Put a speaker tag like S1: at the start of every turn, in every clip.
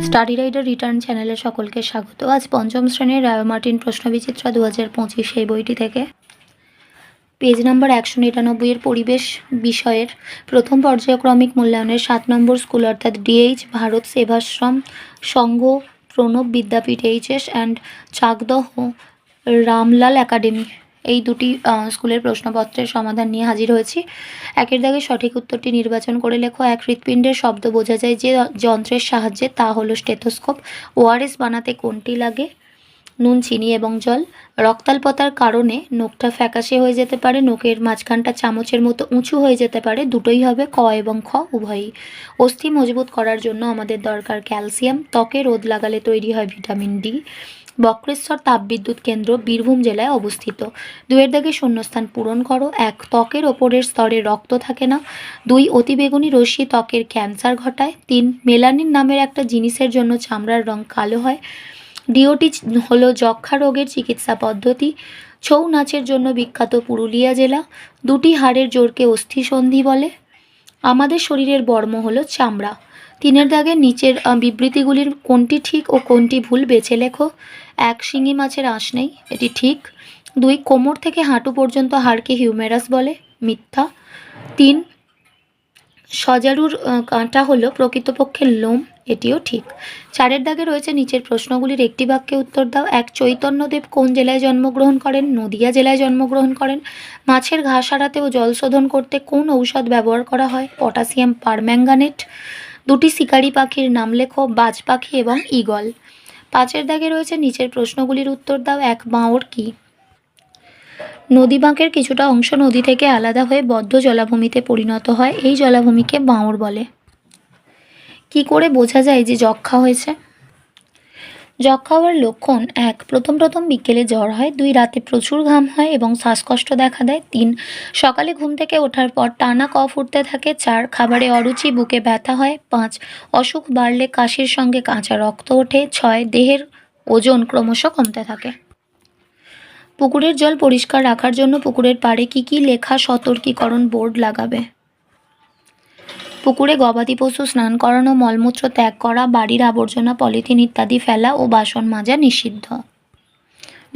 S1: Study rider return চ্যানেলে সকলকে স্বাগত। আজ পঞ্চম শ্রেণীর রায় মার্টিন প্রশ্নবিচিত্রা 2025 সেই বইটি থেকে পেজ নাম্বার 199 এর পরিবেশ বিষয়ের প্রথম পর্যায়ক্রমিক মূল্যায়নের 7 নম্বর স্কুল অর্থাৎ DH Bharat Sevashram Sangha Pranab Vidyapith HS and Chakdah Ramlal Academy এই দুটি স্কুলের প্রশ্নপত্রের সমাধান নিয়ে হাজির হয়েছি। একের দাগে সঠিক উত্তরটি নির্বাচন করে লেখো। এক হৃৎপিণ্ডের শব্দ বোঝা যায় যে যন্ত্রের সাহায্যে, তা হলো স্টেথোস্কোপ। ওআরএস বানাতে কোনটি লাগে? নুন, চিনি এবং জল। রক্তাল্পতার কারণে নোকটা ফ্যাকাশে হয়ে যেতে পারে, নোকের মাঝখানটা চামচের মতো উঁচু হয়ে যেতে পারে, দুটোই হবে, ক এবং খ উভয়ই। অস্থি মজবুত করার জন্য আমাদের দরকার ক্যালসিয়াম। ত্বকে রোদ লাগালে তৈরি হয় ভিটামিন ডি। বক্রেশ্বর তাপবিদ্যুৎ কেন্দ্র বীরভূম জেলায় অবস্থিত। দুয়ের দাগে শূন্যস্থান পূরণ করো। এক, ত্বকের ওপরের স্তরে রক্ত থাকে না। দুই, অতিবেগুনি রশ্মি ত্বকের ক্যান্সার ঘটায়। তিন, মেলানিন নামের একটা জিনিসের জন্য চামড়ার রং কালো হয়। ডিওটি হলো যক্ষা রোগের চিকিৎসা পদ্ধতি। ছৌ নাচের জন্য বিখ্যাত পুরুলিয়া জেলা। দুটি হাড়ের জোরকে অস্থিসন্ধি বলে। আমাদের শরীরের বর্ম হলো চামড়া। তিনের দাগে নিচের বিবৃতিগুলির কোনটি ঠিক ও কোনটি ভুল বেছে লেখো। এক, শিঙি মাছের আঁশ নেই, এটি ঠিক। দুই, কোমর থেকে হাঁটু পর্যন্ত হাড়কে হিউমেরাস বলে, মিথ্যা। তিন, সজারুর কাঁটা হলো প্রকৃতপক্ষে লোম, এটিও ঠিক। চারের দাগে রয়েছে নিচের প্রশ্নগুলির একটি বাক্যে উত্তর দাও। এক, চৈতন্যদেব কোন জেলায় জন্মগ্রহণ করেন? নদিয়া জেলায় জন্মগ্রহণ করেন। মাছের ঘা সারাতে ও জল শোধন করতে কোন ঔষধ ব্যবহার করা হয়? Potassium permanganate. দুটি শিকারি পাখির নাম লেখো, বাজ পাখি এবং ঈগল। পাঁচের দাগে রয়েছে নিচের প্রশ্নগুলির উত্তর দাও। এক, বাঁওড় কি? নদী বাঁকের কিছুটা অংশ নদী থেকে আলাদা হয়ে বদ্ধ জলাভূমিতে পরিণত হয়, এই জলাভূমিকে বাঁওড় বলে। কি করে বোঝা যায় যে যক্ষা হয়েছে? যক্ষা হওয়ার লক্ষণ: এক, প্রথম বিকেলে জ্বর হয়। দুই, রাতে প্রচুর ঘাম হয় এবং শ্বাসকষ্ট দেখা দেয়। তিন, সকালে ঘুম থেকে ওঠার পর টানা কফ উঠতে থাকে। চার, খাবারে অরুচি, বুকে ব্যথা হয়। পাঁচ, অসুখ বাড়লে কাশির সঙ্গে কাঁচা রক্ত ওঠে। ছয়, দেহের ওজন ক্রমশ কমতে থাকে। পুকুরের জল পরিষ্কার রাখার জন্য পুকুরের পাড়ে কি কি লেখা সতর্কীকরণ বোর্ড লাগাবে? পুকুরে গবাদি পশু স্নান করানো, মলমূত্র ত্যাগ করা, বাড়ির আবর্জনা, পলিথিন ইত্যাদি ফেলা ও বাসন মাজা নিষিদ্ধ।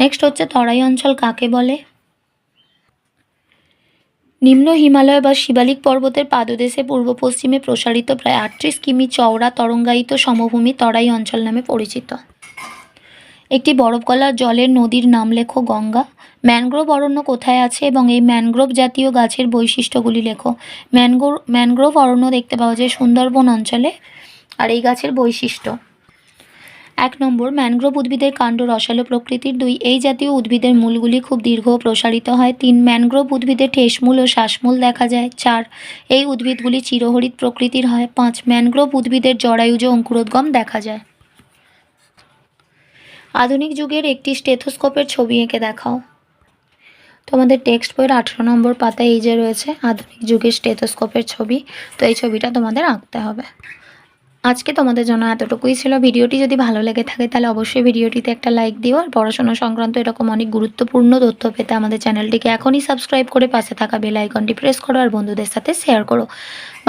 S1: নেক্সট হচ্ছে তরাই অঞ্চল কাকে বলে? নিম্ন হিমালয় বা শিবালিক পর্বতের পাদদেশে পূর্ব পশ্চিমে প্রসারিত প্রায় 38 কিমি চওড়া তরঙ্গায়িত সমভূমি তরাই অঞ্চল নামে পরিচিত। একটি বরফ গলা জলের নদীর নাম লেখো। গঙ্গা। ম্যানগ্রোভ অরণ্য কোথায় আছে এবং এই ম্যানগ্রোভ জাতীয় গাছের বৈশিষ্ট্যগুলি লেখো। ম্যানগ্রোভ অরণ্য দেখতে পাওয়া যায় সুন্দরবন অঞ্চলে। আর এই গাছের বৈশিষ্ট্য: এক নম্বর, ম্যানগ্রোভ উদ্ভিদের কাণ্ড রসালো প্রকৃতির। দুই, এই জাতীয় উদ্ভিদের মূলগুলি খুব দীর্ঘ ও প্রসারিত হয়। তিন, ম্যানগ্রোভ উদ্ভিদে ঠেসমূল ও শ্বাসমূল দেখা যায়। চার, এই উদ্ভিদগুলি চিরহরিৎ প্রকৃতির হয়। পাঁচ, ম্যানগ্রোভ উদ্ভিদের জরায়ুজ অঙ্কুরোদ্গম দেখা যায়। আধুনিক যুগের একটি স্টেথোস্কোপের ছবি এঁকে দেখাও। তোমাদের টেক্সট বইয়ের 18 নম্বর পাতায় এই যে রয়েছে আধুনিক যুগের স্টেথোস্কোপের ছবি, তো এই ছবিটা তোমাদের আঁকতে হবে। আজকে তোমাদের জন্য এতটুকুই ছিল। ভিডিওটি যদি ভালো লেগে থাকে তাহলে অবশ্যই ভিডিওটিতে একটা লাইক দিও। আর পড়াশোনা সংক্রান্ত এরকম অনেক গুরুত্বপূর্ণ তথ্য পেতে আমাদের চ্যানেলটিকে এখনই সাবস্ক্রাইব করে পাশে থাকা বেল আইকনটি প্রেস করো আর বন্ধুদের সাথে শেয়ার করো।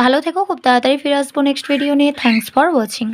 S1: ভালো থেকো, খুব তাড়াতাড়ি ফিরে আসবো নেক্সট ভিডিও নিয়ে। Thanks for watching.